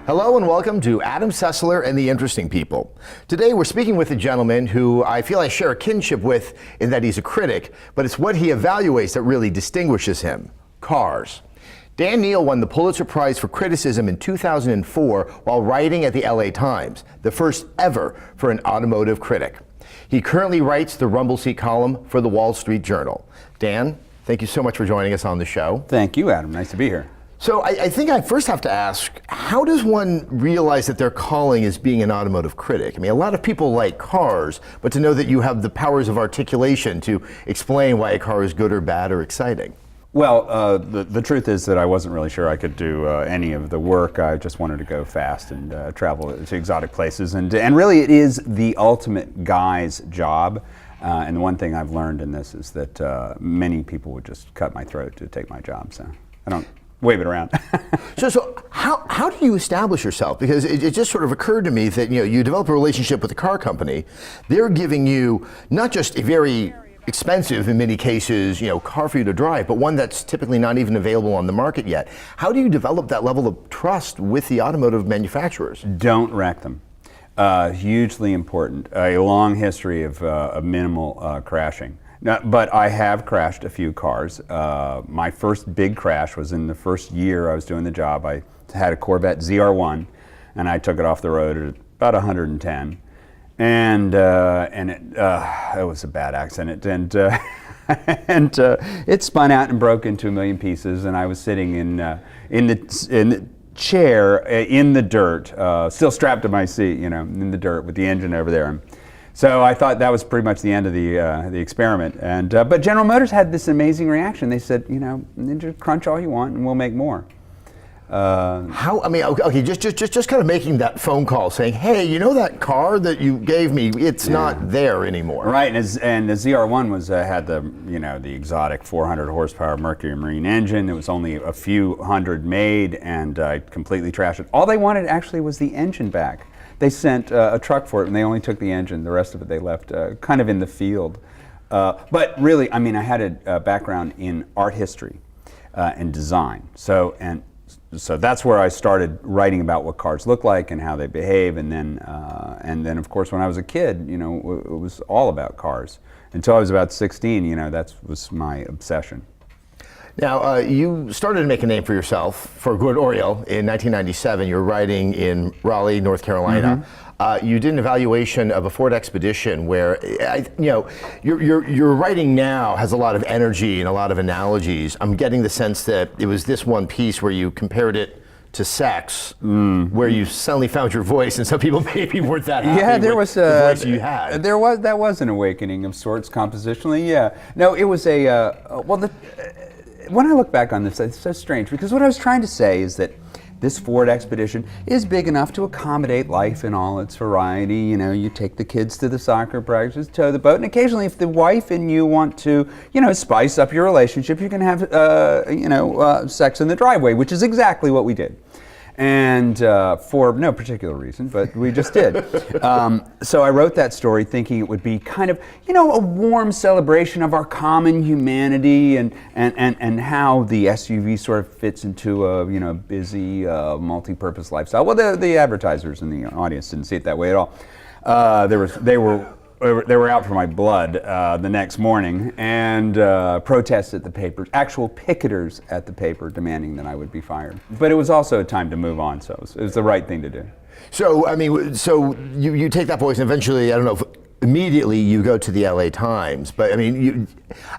Hello and welcome to Adam Sessler and the Interesting People. Today we're speaking with a gentleman who I feel I share a kinship with in that he's a critic, but it's what he evaluates that really distinguishes him: cars. Dan Neal won the Pulitzer Prize for Criticism in 2004 while writing at the LA Times, the first ever for an automotive critic. He currently writes the Rumble Seat column for the Wall Street Journal. Dan, thank you so much for joining us on the show. Thank you, Adam. Nice to be here. So I think I first have to ask, how does one realize that their calling is being an automotive critic? I mean, a lot of people like cars, but to know that you have the powers of articulation to explain why a car is good or bad or exciting. Well, the truth is that I wasn't really sure I could do any of the work. I just wanted to go fast and travel to exotic places. And really it is the ultimate guy's job. And the one thing I've learned in this is that many people would just cut my throat to take my job. So I don't wave it around. So how do you establish yourself? Because it just sort of occurred to me that you develop a relationship with a car company. They're giving you not just a very expensive, in many cases, car for you to drive, but one that's typically not even available on the market yet. How do you develop that level of trust with the automotive manufacturers? Don't wreck them. Hugely important. A long history of minimal crashing. No, but I have crashed a few cars. My first big crash was in the first year I was doing the job. I had a Corvette ZR1, and I took it off the road at about 110, and it was a bad accident, and it spun out and broke into a million pieces. And I was sitting in the chair in the dirt, still strapped to my seat, in the dirt with the engine over there. So I thought that was pretty much the end of the experiment. And but General Motors had this amazing reaction. They said, Ninja, crunch all you want, and we'll make more. How? I mean, okay, just kind of making that phone call, saying, hey, that car that you gave me, it's not there anymore. Right, and the ZR1 was had the exotic 400 horsepower Mercury Marine engine. There was only a few hundred made, and I completely trashed it. All they wanted actually was the engine back. They sent a truck for it, and they only took the engine. The rest of it they left kind of in the field. But really, I mean, I had a background in art history and design. So that's where I started writing about what cars look like and how they behave. And then of course, when I was a kid, it was all about cars. Until I was about 16, that was my obsession. Now, you started to make a name for yourself for Good Oriole in 1997. You were writing in Raleigh, North Carolina. Mm-hmm. You did an evaluation of a Ford Expedition where, your writing now has a lot of energy and a lot of analogies. I'm getting the sense that it was this one piece where you compared it to sex, where you suddenly found your voice, and some people maybe weren't that happy with the voice you had. That was an awakening of sorts compositionally, yeah. No, it was when I look back on this, it's so strange, because what I was trying to say is that this Ford Expedition is big enough to accommodate life in all its variety. You take the kids to the soccer practice, tow the boat, and occasionally if the wife and you want to, spice up your relationship, you can have, sex in the driveway, which is exactly what we did. And for no particular reason, but we just did. So I wrote that story thinking it would be kind of, a warm celebration of our common humanity and how the SUV sort of fits into a, busy, multi-purpose lifestyle. Well, the advertisers in the audience didn't see it that way at all. They were out for my blood the next morning, and protests at the paper, actual picketers at the paper demanding that I would be fired. But it was also a time to move on, so it was the right thing to do. So, I mean, you take that voice and eventually, I don't know if immediately you go to the LA Times, but I mean,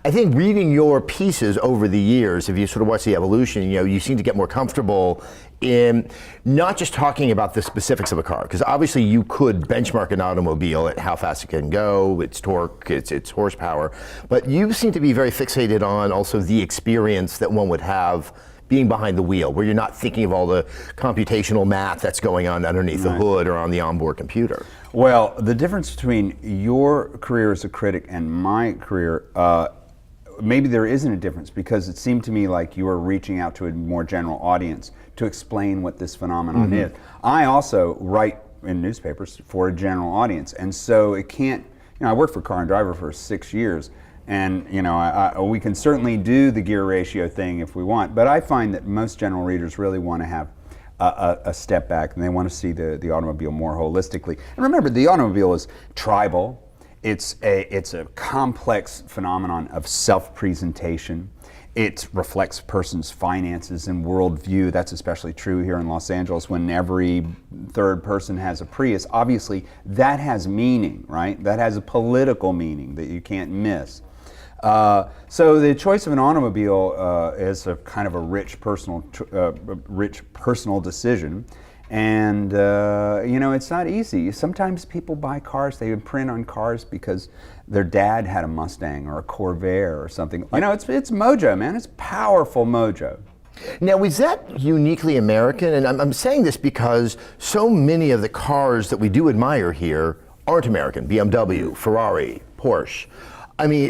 I think reading your pieces over the years, if you sort of watch the evolution, you seem to get more comfortable in not just talking about the specifics of a car, because obviously you could benchmark an automobile at how fast it can go, its torque, its horsepower, but you seem to be very fixated on also the experience that one would have being behind the wheel, where you're not thinking of all the computational math that's going on underneath the hood or on the onboard computer. Well, the difference between your career as a critic and my career, maybe there isn't a difference, because it seemed to me like you were reaching out to a more general audience to explain what this phenomenon is. I also write in newspapers for a general audience, and so it can't, I worked for Car and Driver for 6 years, and we can certainly do the gear ratio thing if we want, but I find that most general readers really want to have a step back and they want to see the automobile more holistically. And remember, the automobile is tribal. It's a complex phenomenon of self-presentation. It reflects a person's finances and worldview. That's especially true here in Los Angeles when every third person has a Prius. Obviously, that has meaning, right? That has a political meaning that you can't miss. So the choice of an automobile is a kind of a rich personal decision. And it's not easy. Sometimes people buy cars, they imprint on cars because their dad had a Mustang or a Corvair or something. It's mojo, man. It's powerful mojo. Now, is that uniquely American? And I'm saying this because so many of the cars that we do admire here aren't American. BMW, Ferrari, Porsche. I mean,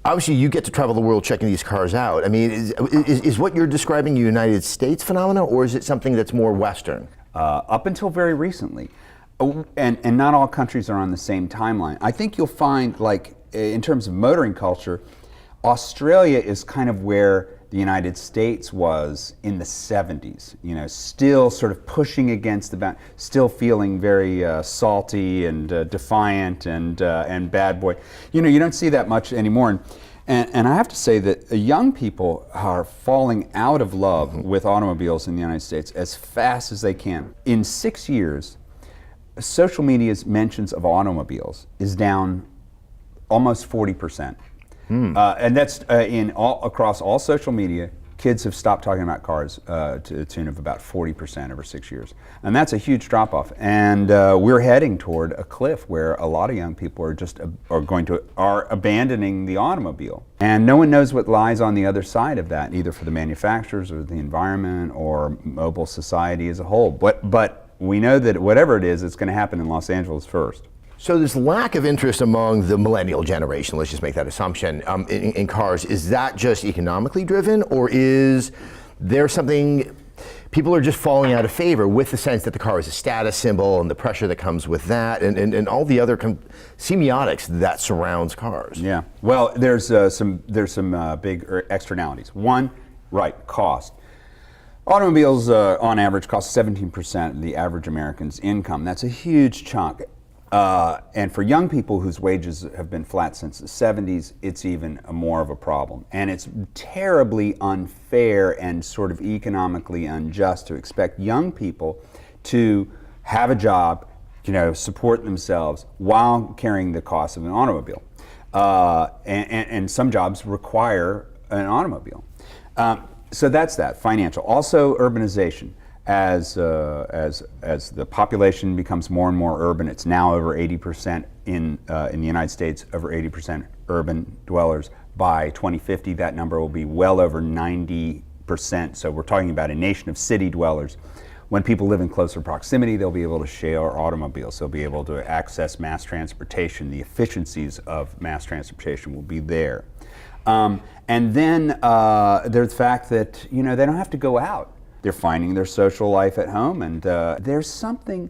obviously, you get to travel the world checking these cars out. I mean, is what you're describing a United States phenomenon, or is it something that's more Western? Up until very recently. And not all countries are on the same timeline. I think you'll find, like, in terms of motoring culture, Australia is kind of where the United States was in the 70s, still sort of pushing against the boundary, still feeling very salty and defiant and bad boy. You don't see that much anymore. And I have to say that young people are falling out of love with automobiles in the United States as fast as they can. In 6 years, social media's mentions of automobiles is down almost 40%. And that's across all social media. Kids have stopped talking about cars to the tune of about 40% over 6 years. And that's a huge drop off. And we're heading toward a cliff where a lot of young people are abandoning the automobile. And no one knows what lies on the other side of that, either for the manufacturers or the environment or mobile society as a whole. But we know that whatever it is, it's going to happen in Los Angeles first. So this lack of interest among the millennial generation, let's just make that assumption, in cars, is that just economically driven, or is there something, people are just falling out of favor with the sense that the car is a status symbol and the pressure that comes with that and all the other semiotics that surrounds cars? Yeah, well, there's some big externalities. One, right, cost. Automobiles on average cost 17% of the average American's income. That's a huge chunk. And for young people whose wages have been flat since the 70s, it's even more of a problem. And it's terribly unfair and sort of economically unjust to expect young people to have a job, support themselves while carrying the cost of an automobile. And some jobs require an automobile. So that's that, financial. Also, urbanization. As the population becomes more and more urban, it's now over 80% in the United States, over 80% urban dwellers. By 2050, that number will be well over 90%. So we're talking about a nation of city dwellers. When people live in closer proximity, they'll be able to share automobiles. They'll be able to access mass transportation. The efficiencies of mass transportation will be there. And then there's the fact that they don't have to go out. They're finding their social life at home, and there's something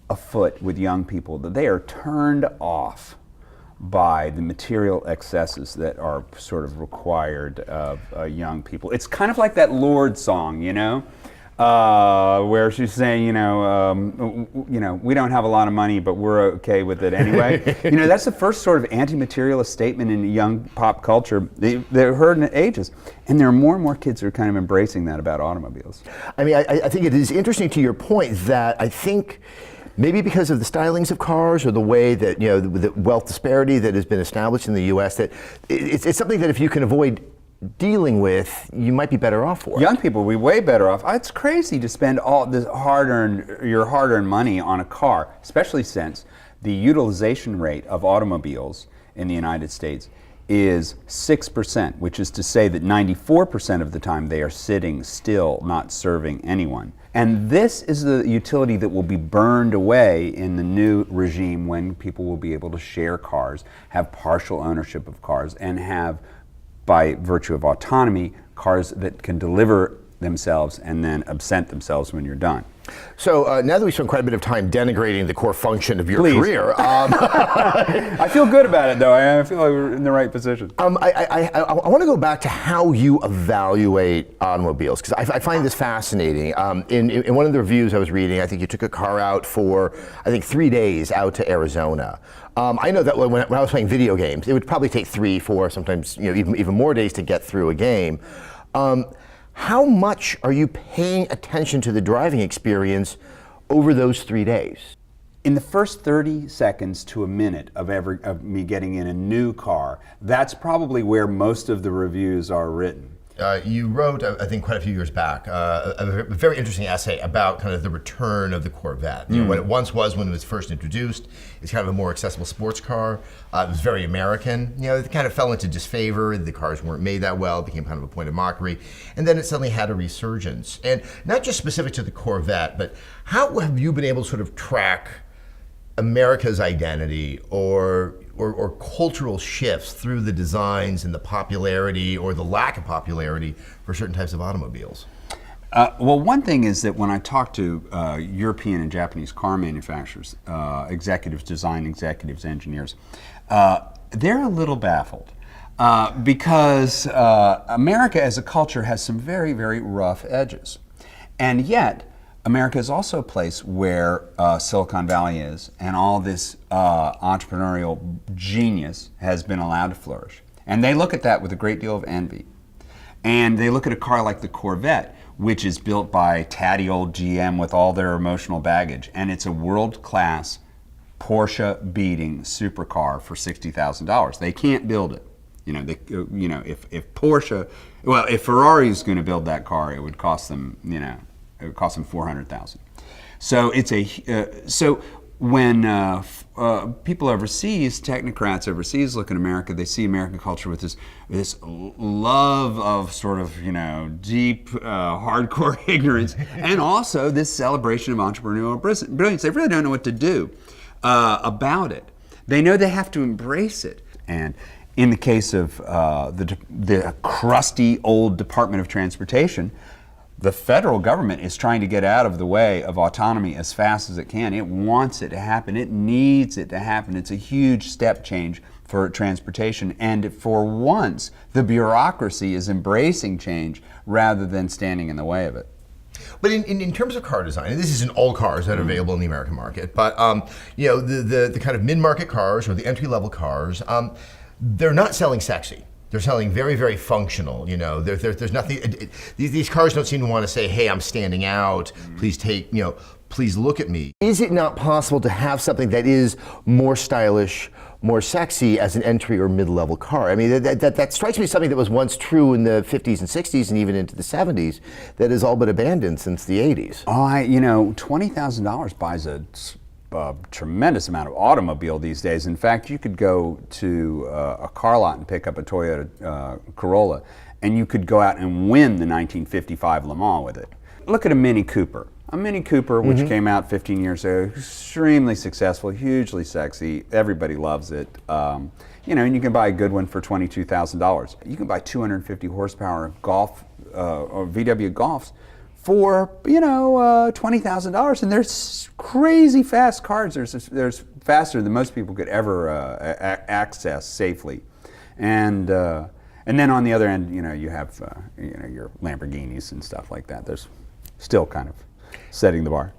afoot with young people that they are turned off by the material excesses that are sort of required of young people. It's kind of like that Lorde song, where she's saying, we don't have a lot of money, but we're okay with it anyway. That's the first sort of anti-materialist statement in young pop culture they've heard in ages. And there are more and more kids who are kind of embracing that about automobiles. I mean, I think it is interesting to your point that I think maybe because of the stylings of cars or the way that, the wealth disparity that has been established in the U.S., that it's something that if you can avoid dealing with, you might be better off for it. Young people will be way better off. It's crazy to spend all this your hard-earned money on a car, especially since the utilization rate of automobiles in the United States is 6%, which is to say that 94% of the time they are sitting still, not serving anyone. And this is the utility that will be burned away in the new regime when people will be able to share cars, have partial ownership of cars, and have, by virtue of autonomy, cars that can deliver themselves and then absent themselves when you're done. So now that we spent quite a bit of time denigrating the core function of your Please. career, I feel good about it, though. I feel like we're in the right position. I want to go back to how you evaluate automobiles, because I find this fascinating. In one of the reviews I was reading, I think you took a car out for, I think, 3 days out to Arizona. I know that when I was playing video games, it would probably take 3, 4, sometimes even more days to get through a game. How much are you paying attention to the driving experience over those 3 days? In the first 30 seconds to a minute of me getting in a new car, that's probably where most of the reviews are written. You wrote, I think quite a few years back, a very interesting essay about kind of the return of the Corvette. You know, what it once was when it was first introduced. It's kind of a more accessible sports car. It was very American. You know, it kind of fell into disfavor. The cars weren't made that well. It became kind of a point of mockery. And then it suddenly had a resurgence. And not just specific to the Corvette, but how have you been able to sort of track America's identity or cultural shifts through the designs and the popularity or the lack of popularity for certain types of automobiles? Well, one thing is that when I talk to European and Japanese car manufacturers, executives, design executives, engineers, they're a little baffled because America as a culture has some very, very rough edges. And yet, America is also a place where Silicon Valley is, and all this entrepreneurial genius has been allowed to flourish. And they look at that with a great deal of envy. And they look at a car like the Corvette, which is built by tatty old GM with all their emotional baggage, and it's a world-class Porsche-beating supercar for $60,000. They can't build it. If Porsche, well, if Ferrari's going to build that car, it would cost them, it would cost them $400,000. So so when people overseas, technocrats overseas, look at America, they see American culture with this love of sort of deep, hardcore ignorance, and also this celebration of entrepreneurial brilliance. They really don't know what to do about it. They know they have to embrace it. And in the case of the crusty old Department of Transportation, the federal government is trying to get out of the way of autonomy as fast as it can. It wants it to happen. It needs it to happen. It's a huge step change for transportation. And for once, the bureaucracy is embracing change rather than standing in the way of it. But in terms of car design, and this isn't all cars that are available in the American market, but the kind of mid-market cars or the entry-level cars, they're not selling sexy. They're selling very, very functional. There's nothing. These cars don't seem to want to say, "Hey, I'm standing out. Please please look at me." Is it not possible to have something that is more stylish, more sexy as an entry or mid-level car? I mean, that strikes me as something that was once true in the 50s and 60s and even into the 70s that is all but abandoned since the 80s. $20,000 buys a tremendous amount of automobile these days. In fact, you could go to a car lot and pick up a Toyota Corolla, and you could go out and win the 1955 Le Mans with it. Look at a Mini Cooper. A Mini Cooper, which came out 15 years ago, extremely successful, hugely sexy. Everybody loves it. And you can buy a good one for $22,000. You can buy 250 horsepower Golf or VW Golfs for $20,000, and they're crazy fast cars. There's faster than most people could ever access safely, and then on the other end, you have your Lamborghinis and stuff like that. There's still kind of setting the bar.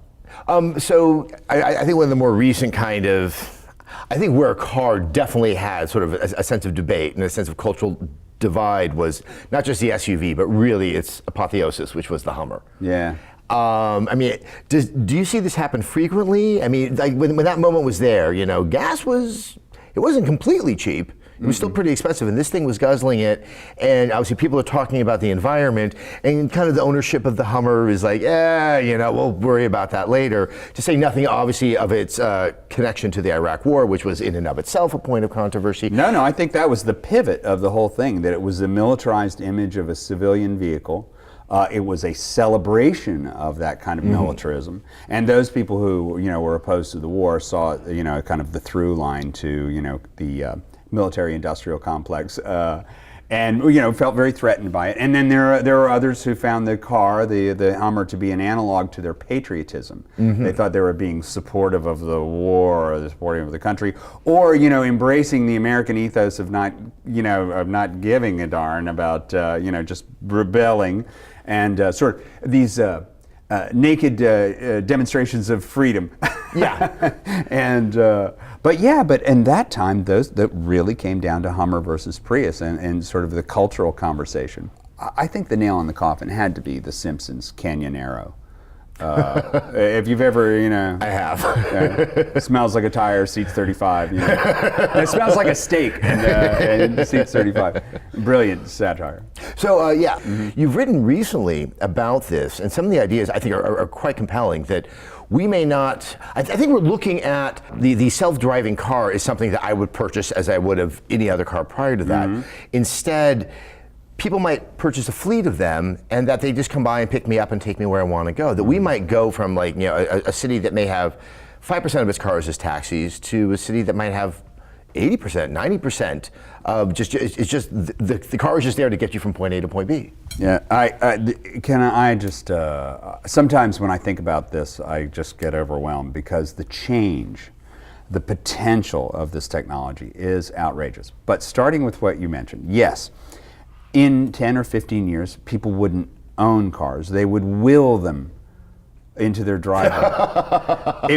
So I think one of the more recent I think where a car definitely had sort of a sense of debate and a sense of cultural divide was not just the SUV, but really its apotheosis, which was the Hummer. Yeah. Do you see this happen frequently? I mean, like when that moment was there, gas wasn't completely cheap. It was still pretty expensive, and this thing was guzzling it. And obviously, people are talking about the environment, and kind of the ownership of the Hummer is like, we'll worry about that later. To say nothing, obviously, of its connection to the Iraq War, which was in and of itself a point of controversy. No, I think that was the pivot of the whole thing, that it was a militarized image of a civilian vehicle. It was a celebration of that kind of militarism, and those people who were opposed to the war saw kind of the through line to the military-industrial complex, and felt very threatened by it. And then there are others who found the car, the Hummer, to be an analog to their patriotism. They thought they were being supportive of the war or the supportive of the country, or embracing the American ethos of not giving a darn about just rebelling, and sort of these naked demonstrations of freedom. Yeah. But in that time, that really came down to Hummer versus Prius and sort of the cultural conversation. I think the nail in the coffin had to be The Simpsons' Canyon Arrow. If you've ever, I have. It smells like a tire, seats 35. It smells like a steak, and seats 35. Brilliant satire. So you've written recently about this, and some of the ideas I think are quite compelling. That we may not. I think we're looking at the self-driving car is something that I would purchase as I would have any other car prior to that. Instead, people might purchase a fleet of them, and that they just come by and pick me up and take me where I want to go. That we might go from a city that may have 5% of its cars as taxis to a city that might have 80%, 90% of it's just the car is just there to get you from point A to point B. Yeah, sometimes when I think about this, I just get overwhelmed because the potential of this technology is outrageous. But starting with what you mentioned, yes, in 10 or 15 years, people wouldn't own cars. They would will them into their driveway.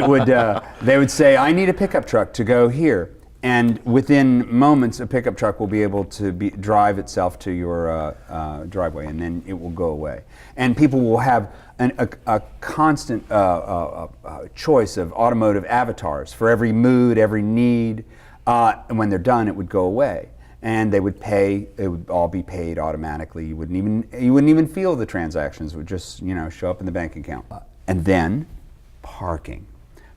They would say, I need a pickup truck to go here. And within moments, a pickup truck will be able to drive itself to your driveway, and then it will go away. And people will have a constant choice of automotive avatars for every mood, every need. And when they're done, it would go away. And they would pay. It would all be paid automatically. You wouldn't even feel the transactions. It would just show up in the bank account. And then parking.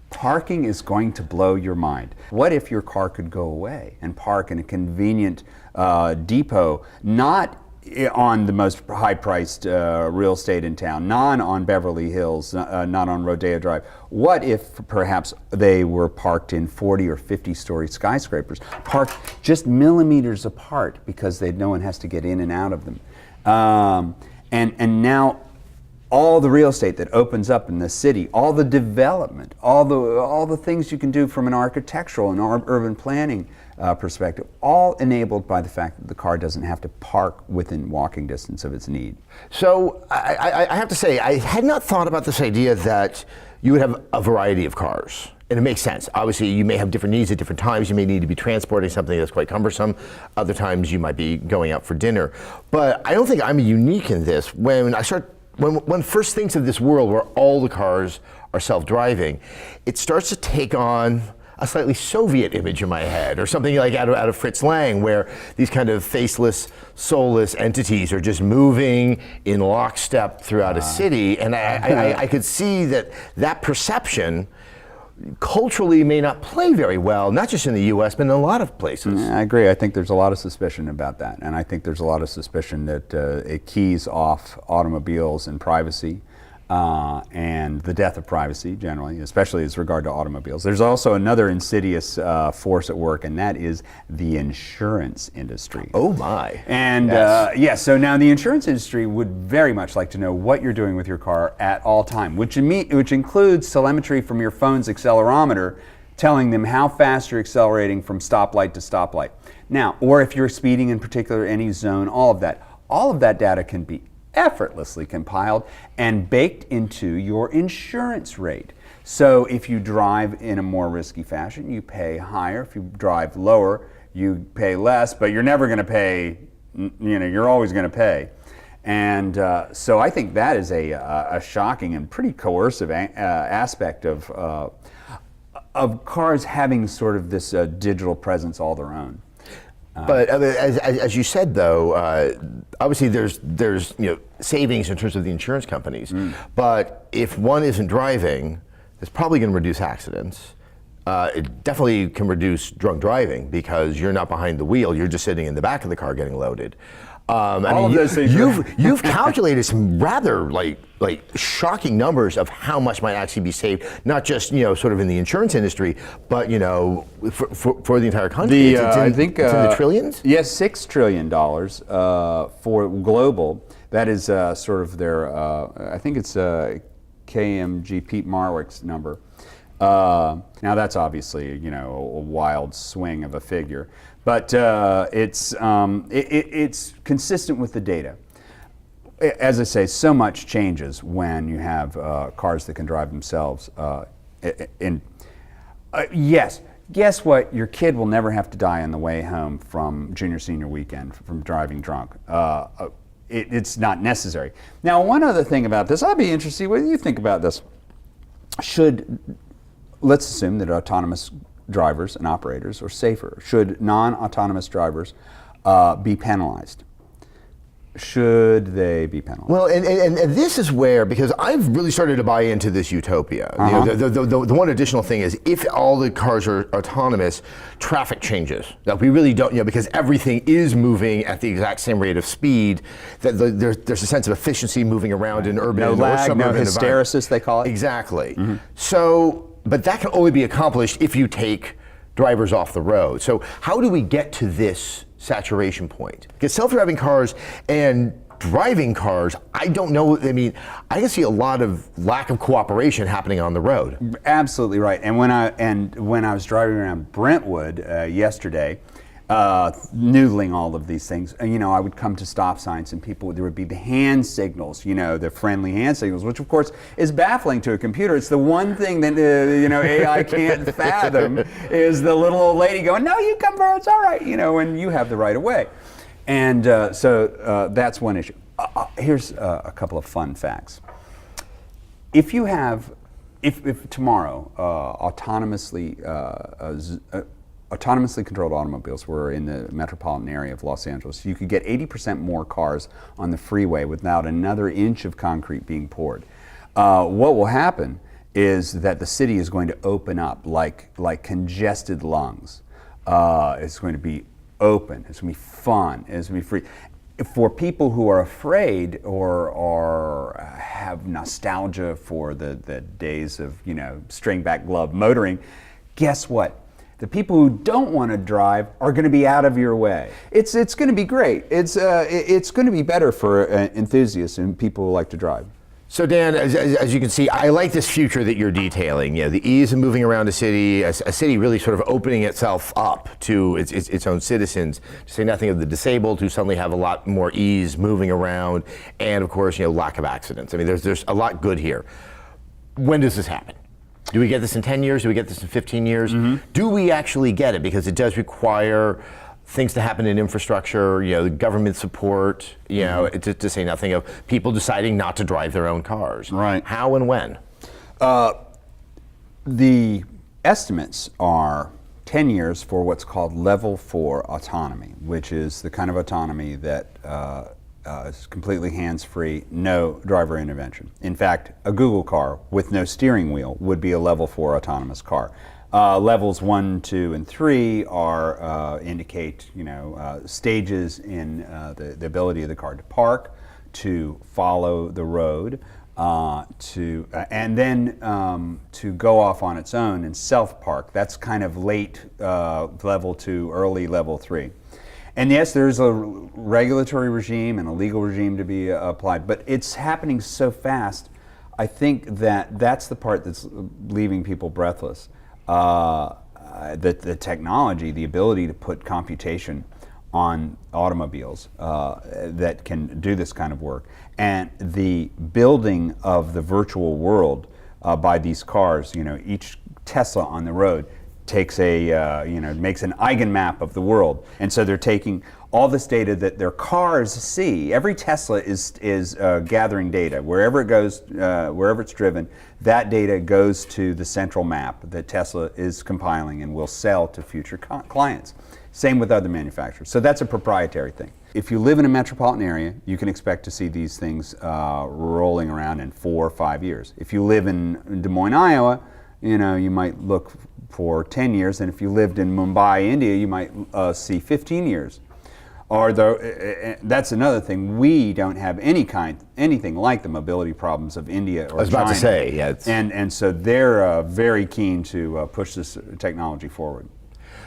Parking is going to blow your mind. What if your car could go away and park in a convenient depot, not on the most high-priced real estate in town, not on Beverly Hills, not on Rodeo Drive? What if perhaps they were parked in 40 or 50-story skyscrapers, parked just millimeters apart because no one has to get in and out of them? And now all the real estate that opens up in the city, all the development, all the things you can do from an architectural and urban planning perspective, all enabled by the fact that the car doesn't have to park within walking distance of its need. So I have to say, I had not thought about this idea that you would have a variety of cars. And it makes sense. Obviously, you may have different needs at different times. You may need to be transporting something that's quite cumbersome. Other times, you might be going out for dinner. But I don't think I'm unique in this. When one first thinks of this world where all the cars are self-driving, it starts to take on a slightly Soviet image in my head, or something like out of Fritz Lang, where these kind of faceless, soulless entities are just moving in lockstep throughout a city. And I could see that perception culturally may not play very well, not just in the US, but in a lot of places. I agree. I think there's a lot of suspicion about that. And I think there's a lot of suspicion that it keys off automobiles and privacy. And the death of privacy generally, especially as regard to automobiles. There's also another insidious force at work, and that is the insurance industry. Oh my. And yes. So now the insurance industry would very much like to know what you're doing with your car at all time, which includes telemetry from your phone's accelerometer, telling them how fast you're accelerating from stoplight to stoplight. Now, or if you're speeding in particular any zone, all of that data can be effortlessly compiled and baked into your insurance rate. So if you drive in a more risky fashion, you pay higher. If you drive lower, you pay less, but you're never going to pay, you're always going to pay. And so I think that is a shocking and pretty coercive aspect of cars having sort of this digital presence all their own. But as you said, though, obviously there's savings in terms of the insurance companies. But if one isn't driving, it's probably going to reduce accidents. It definitely can reduce drunk driving because you're not behind the wheel; you're just sitting in the back of the car getting loaded. All of those things. You've calculated some rather like shocking numbers of how much might actually be saved, not just sort of in the insurance industry, but for the entire country. I think it's in the trillions. Yes, $6 trillion for global. That is sort of their. I think it's KMG Pete Marwick's number. Now that's obviously a wild swing of a figure, but it's consistent with the data. As I say, so much changes when you have cars that can drive themselves. Yes, guess what? Your kid will never have to die on the way home from junior senior weekend from driving drunk. It's not necessary. Now, one other thing about this, I'll be interested what you think about this. Let's assume that autonomous drivers and operators are safer. Should non-autonomous drivers be penalized? Should they be penalized? Well, and this is where, because I've really started to buy into this utopia. The one additional thing is, if all the cars are autonomous, traffic changes. Like, we really don't, because everything is moving at the exact same rate of speed, that there's a sense of efficiency moving around in urban no lag, no hysteresis, they call it. Exactly. So, but that can only be accomplished if you take drivers off the road. So how do we get to this saturation point? Because self-driving cars and driving cars, I don't know. I mean, I can see a lot of lack of cooperation happening on the road. Absolutely right. And when I was driving around Brentwood yesterday, noodling all of these things, I would come to stop signs and there would be the hand signals, the friendly hand signals, which of course is baffling to a computer. It's the one thing that AI can't fathom is the little old lady going, "No, you come first, it's all right," and you have the right of way. And so that's one issue. Here's a couple of fun facts. If tomorrow autonomously controlled automobiles were in the metropolitan area of Los Angeles, you could get 80% more cars on the freeway without another inch of concrete being poured. What will happen is that the city is going to open up like congested lungs. It's going to be open, it's going to be fun, it's going to be free. For people who are afraid or have nostalgia for the days of string back glove motoring, guess what? The people who don't want to drive are going to be out of your way. It's going to be great. It's going to be better for enthusiasts and people who like to drive. So Dan, as you can see, I like this future that you're detailing. The ease of moving around a city really sort of opening itself up to its own citizens, to say nothing of the disabled who suddenly have a lot more ease moving around, and of course, lack of accidents. I mean, there's a lot good here. When does this happen? Do we get this in 10 years? Do we get this in 15 years? Mm-hmm. Do we actually get it? Because it does require things to happen in infrastructure, the government support, to say nothing of people deciding not to drive their own cars. Right. How and when? The estimates are 10 years for what's called level 4 autonomy, which is the kind of autonomy that is completely hands-free, no driver intervention. In fact, a Google car with no steering wheel would be a level 4 autonomous car. Levels 1, 2, and 3 are indicate stages in the ability of the car to park, to follow the road, and then to go off on its own and self-park. That's kind of late level 2, early level 3. And yes, there's a regulatory regime and a legal regime to be applied, but it's happening so fast. I think that's the part that's leaving people breathless. The technology, the ability to put computation on automobiles that can do this kind of work, and the building of the virtual world by these cars. Each Tesla on the road takes makes an eigenmap of the world, and so they're taking all this data that their cars see. Every Tesla is gathering data wherever it goes, wherever it's driven. That data goes to the central map that Tesla is compiling and will sell to future clients. Same with other manufacturers. So that's a proprietary thing. If you live in a metropolitan area, you can expect to see these things rolling around in 4 or 5 years. If you live in Des Moines, Iowa, you might look for 10 years, and if you lived in Mumbai, India, you might see 15 years. Or that's another thing. We don't have anything like the mobility problems of India or China. I was about to say, yeah. And so they're very keen to push this technology forward.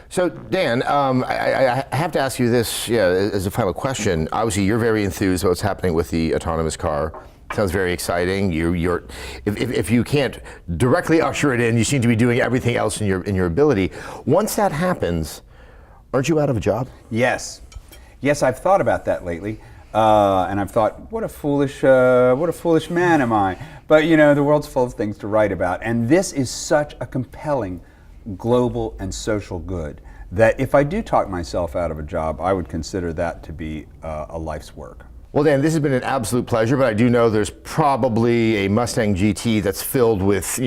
So Dan, I have to ask you this as a final question. Obviously, you're very enthused about what's happening with the autonomous car. Sounds very exciting. If you can't directly usher it in, you seem to be doing everything else in your ability. Once that happens, aren't you out of a job? Yes, I've thought about that lately, and I've thought, what a foolish man am I? But the world's full of things to write about, and this is such a compelling global and social good that if I do talk myself out of a job, I would consider that to be a life's work. Well, Dan, this has been an absolute pleasure, but I do know there's probably a Mustang GT that's filled with,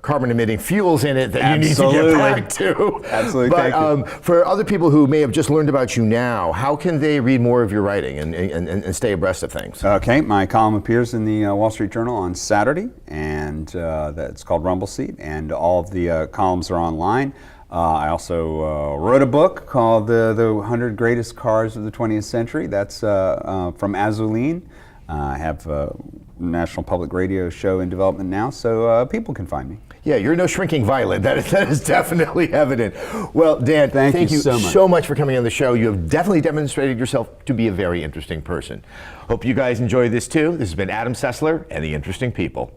carbon-emitting fuels in it that you need to get back to. Absolutely. But for other people who may have just learned about you now, how can they read more of your writing and stay abreast of things? Okay, my column appears in the Wall Street Journal on Saturday, and that's called Rumble Seat, and all of the columns are online. I also wrote a book called The 100 Greatest Cars of the 20th Century. That's from Azuline. I have a National Public Radio show in development now, so people can find me. Yeah, you're no shrinking violet. That is definitely evident. Well, Dan, thank you so much for coming on the show. You have definitely demonstrated yourself to be a very interesting person. Hope you guys enjoy this too. This has been Adam Sessler and the Interesting People.